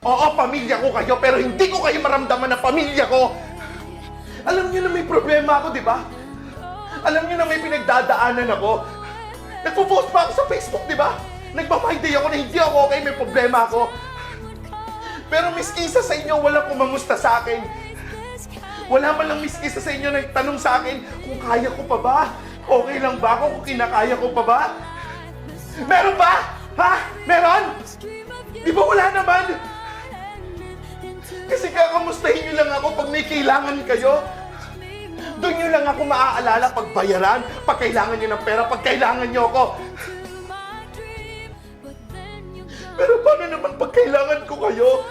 Oo, pamilya ko kayo, pero hindi ko kayo maramdaman na pamilya ko. Alam niyo na may problema ako, di ba? Alam niyo na may pinagdadaanan ako. Nagpo-post pa ako sa Facebook, di ba? Nagpa-my day ako na hindi ako okay, may problema ako. Pero miss isa sa inyo, walang kumamusta sa akin. Wala man lang miss isa sa inyo nagtanong sa akin kung kaya ko pa ba? Okay lang ba ako kung kinakaya ko pa ba? Meron ba? Ha? Meron? Di ba wala naman? Kasi kakamustahin nyo lang ako pag may kailangan kayo. Doon nyo lang ako maaalala pag bayaran, pag kailangan nyo ng pera, pag kailangan nyo ako. Pero paano naman pag kailangan ko kayo?